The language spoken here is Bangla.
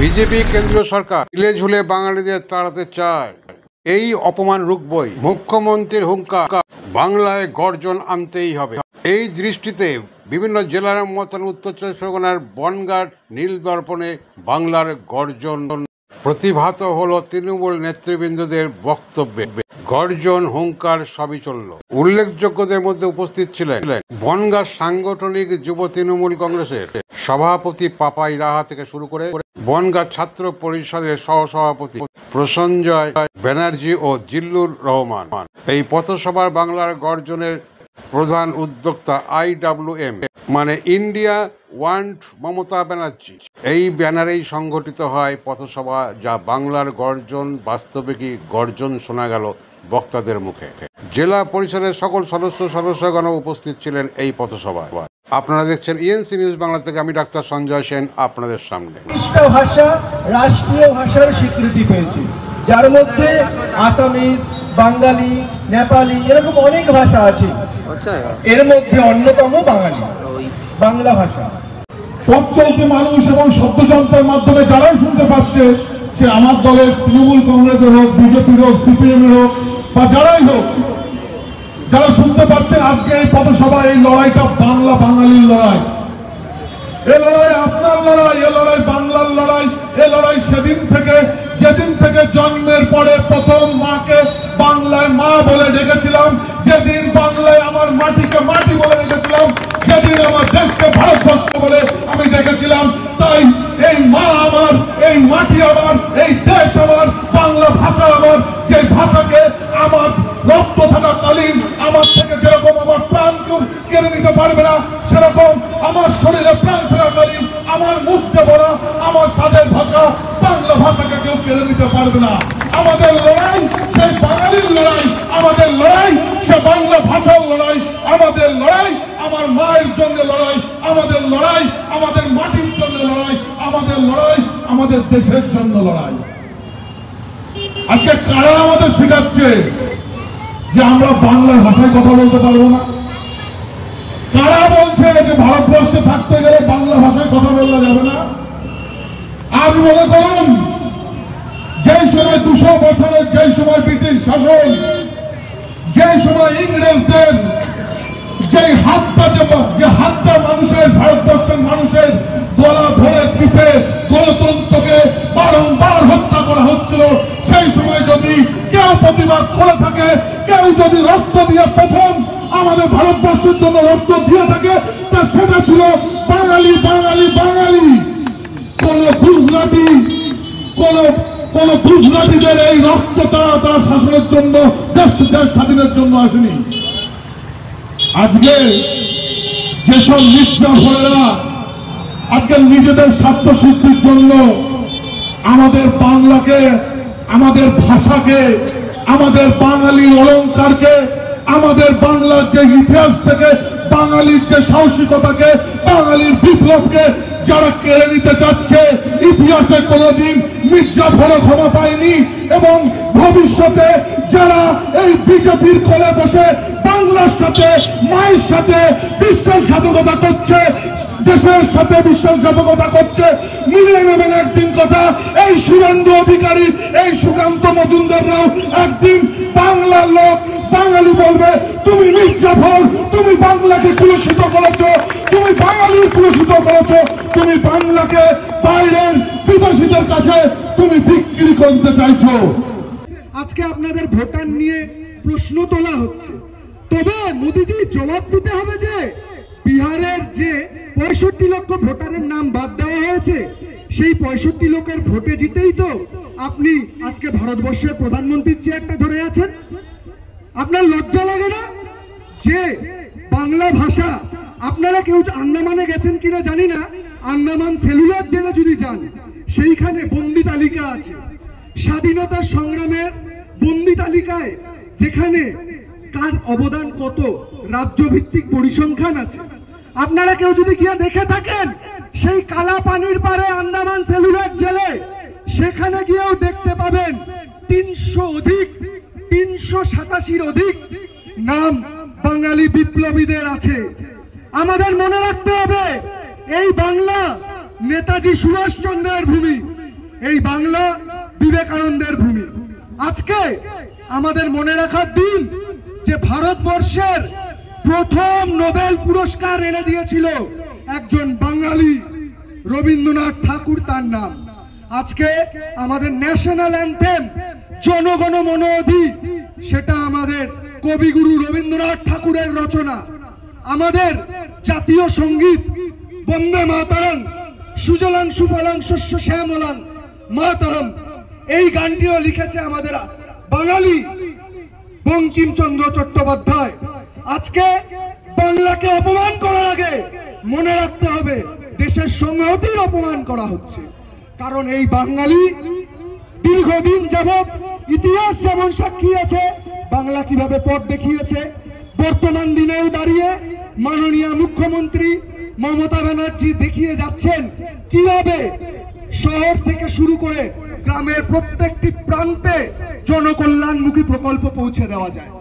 বিজেপি কেন্দ্রীয় সরকার ঢিলে ঝুলে বাঙালিদের তাড়াতে চায়, এই অপমান রুখবই। মুখ্যমন্ত্রীর হুঙ্কার, বাংলায় গর্জন আনতেই হবে। এই দৃষ্টিতে বিভিন্ন জেলার মতন উত্তর চব্বিশ পরগনার বনগাঁর নীলদর্পণে বাংলার গর্জন প্রতিভাত হলো তৃণমূল নেতৃবৃন্দদের বক্তব্যে। গর্জন হুঙ্কার সবই চলল। উল্লেখযোগ্যদের মধ্যে উপস্থিত ছিলেন বনগাঁ সাংগঠনিক যুব তৃণমূল কংগ্রেসের সভাপতি পাপাই রাহা থেকে শুরু করে বনগাঁ ছাত্র পরিষদের সহসভাপতি প্রসঞ্জয় ব্যানার্জি ও জিল্লুর রহমান। এই পথসভার বাংলার গর্জনের প্রধান উদ্যোক্তা IWM মানে ইন্ডিয়া ওয়ান্ট মমতা ব্যানার্জি, এই ব্যানারেই সংগঠিত হয় পথসভা, যা বাংলার গর্জন। বাস্তবে কি গর্জন শোনা গেল বক্তাদের মুখে। জেলা পরিষদের সকল সদস্যগণ উপস্থিত ছিলেন এই পথসভায়। আপনারা দেখছেন ENC নিউজ বাংলা থেকে, আমি ডাক্তার সঞ্জয় সেন আপনাদের সামনে। ভাষা রাষ্ট্রীয় ভাষার স্বীকৃতি পেয়েছে, যার মধ্যে আসামিজ, বাঙালি, নেপালি এরকম অনেক ভাষা আছে। এর মধ্যে অন্যতম বাংলা ভাষা। পথ চলতি মানুষ এবং শব্দযন্ত্রের মাধ্যমে যারাই শুনতে পাচ্ছে, সে আমার দলের তৃণমূল কংগ্রেসের হোক, বিজেপির হোক, CPM এর হোক বা যারাই হোক, যারা শুনতে পাচ্ছে আজকে এই পথসভায়, এই লড়াইটা বাংলা বাঙালির লড়াই। এ লড়াই আপনার লড়াই, এ লড়াই বাংলার লড়াই। এ লড়াই সেদিন থেকে, যেদিন থেকে জন্মের পরে প্রথম মাকে বাংলায় মা বলে ডেকেছিলাম, যেদিন বাংলায় আমার মাটিকে মাটি বলে ডেকেছিলাম, যেদিন আমার দেশকে ভারতবর্ষ বলে আমি ডেকেছিলাম। তাই এই মা আমার, এই মাটি আমার, এই দেশ আমার, বাংলা ভাষা আমার, যে ভাষাকে আমার রক্ত থাকাকালীন আমার থেকে যেরকম আমার প্রাণ কেউ কেড়ে নিতে পারবে না, সেরকম আমার শরীরে প্রাণ থাকাকালীন আমার মুখে বলা আমার স্বাদের ভাষা বাংলা ভাষাকে কেউ কেড়ে নিতে পারবে না। আমাদের লড়াই সেই বাঙালির লড়াই, আমাদের লড়াই সে বাংলা ভাষার লড়াই, আমাদের লড়াই আমার মায়ের জন্য লড়াই, আমাদের লড়াই আমাদের মাটির জন্য লড়াই, আমাদের লড়াই আমাদের দেশের জন্য লড়াই। আজকে কারা আমাদের শেখাচ্ছে যে আমরা বাংলা ভাষায় কথা বলতে পারবো না? কারা বলছে যে ভারতবর্ষে থাকতে গেলে বাংলা ভাষায় কথা বলা যাবে না? আজ মনে করুন, যেই সময় 200 বছরের, যেই সময় ব্রিটিশ শাসন, যেই সময় ইংরেজদের যে হাতটা মানুষের, ভারতবর্ষের মানুষের গলা ধরে চিপে গণতন্ত্রকে বারংবার হত্যা করা হচ্ছিল, সেই সময় যদি কেউ প্রতিবাদ করে থাকে, কেউ যদি রক্ত দিয়ে প্রথম আমাদের ভারতবর্ষের জন্য রক্ত দিয়ে থাকে, তা সেটা ছিল বাঙালি বাঙালি বাঙালি। কোন গুজরাটি, কোন গুজরাটিদের এই রক্ত তারা শাসনের জন্য, দেশ স্বাধীনের জন্য আসেনি। আজকে যেসব মির্জাফরেরা আজকে নিজেদের স্বার্থ সিদ্ধির জন্য আমাদের বাংলাকে, আমাদের ভাষাকে, আমাদের বাঙালির অলংকারকে, আমাদের বাংলার যে ইতিহাস থেকে বাঙালির যে সাহসিকতাকে, বাঙালির বিপ্লবকে যারা কেড়ে নিতে চাচ্ছে, ইতিহাসে কোনোদিন মির্জাফরও ক্ষমা পায়নি। এবং ভবিষ্যতে যারা এই বিজেপির কোলে বসে বাংলার সাথে, মায়ের সাথে বিশ্বাসঘাতকতা করছে, দেশের সাথে বিশ্বাসঘাতকতা করছে, মিলিয়ে নেবেন একদিন কথা, এই শুভেন্দু অধিকারী, এই সুকান্ত মজুমদাররাও একদিন বাংলার লোক, বাঙালি বলবে তুমি মির্জাফর, তুমি বাংলাকে কুলুষিত করেছো, তুমি বাঙালির কুলুষিত করেছো, তুমি বাংলাকে বাইরের বিদেশিদের কাছে তুমি বিক্রি করতে চাইছো। আজকে আপনাদের ভোটার নিয়ে প্রশ্ন তোলা হচ্ছে, তবে মোদিজি জবাব দিতে হবে যে বিহারের যে 65 লক্ষ ভোটারের নাম বাদ দেওয়া হয়েছে, সেই 65 লক্ষের ভোটে জিতেই তো আপনি আজকে ভারতবর্ষের প্রধানমন্ত্রীর চেয়ারটা ধরে আছেন। আপনার লজ্জা লাগে না যে বাংলা ভাষা, আপনারা কেউ আন্দামানে গেছেন কিনা জানি না, আন্দামান সেলুলার জেলে যদি যান, সেইখানে বন্দি তালিকা আছে, স্বাধীনতার সংগ্রামের বন্দি তালিকায়, যেখানে কার অবদান কত রাজ্য ভিত্তিক পরিসংখ্যান আছে। আপনারা কেউ যদি গিয়ে দেখে থাকেন সেই কালা পানির পারে আন্দামান সেলুলার জেলে, সেখানে গিয়েও দেখতে পাবেন 387 অধিক নাম বাঙালি বিপ্লবীদের আছে। আমাদের মনে রাখতে হবে এই বাংলা নেতাজি সুভাষচন্দ্রের ভূমি, এই বাংলা বিবেকানন্দের ভূমি। আজকে আমাদের মনে রাখার দিন যে ভারতবর্ষের প্রথম নোবেল পুরস্কার এনে দিয়েছিল একজন বাঙালি, রবীন্দ্রনাথ ঠাকুর তার নাম। আজকে আমাদের ন্যাশনাল অ্যান্থেম জনগণ মন অধি, সেটা আমাদের কবিগুরু রবীন্দ্রনাথ ঠাকুরের রচনা। আমাদের জাতীয় সঙ্গীত বন্দে মাতরম, সুজলাং সুফলাং শস্য শ্যামলাং মাতরম, এই গানটিও লিখেছে আমাদের বাঙালি বঙ্কিমচন্দ্র চট্টোপাধ্যায়। আজকে বাংলাকে অপমান করার আগে মনে রাখতে হবে দেশের সংহতির অপমান করা হচ্ছে। কারণ এই বাঙালি দীর্ঘদিন যাবৎ ইতিহাস যেমন সাক্ষী আছে, বাংলা কিভাবে পথ দেখিয়েছে, বর্তমান দিনেও দাঁড়িয়ে মাননীয় মুখ্যমন্ত্রী মমতা ব্যানার্জি দেখিয়ে যাচ্ছেন কিভাবে শহর থেকে শুরু করে গ্রামের প্রত্যেকটি প্রান্তে জনকল্যাণমুখী প্রকল্প পৌঁছে দেওয়া যায়।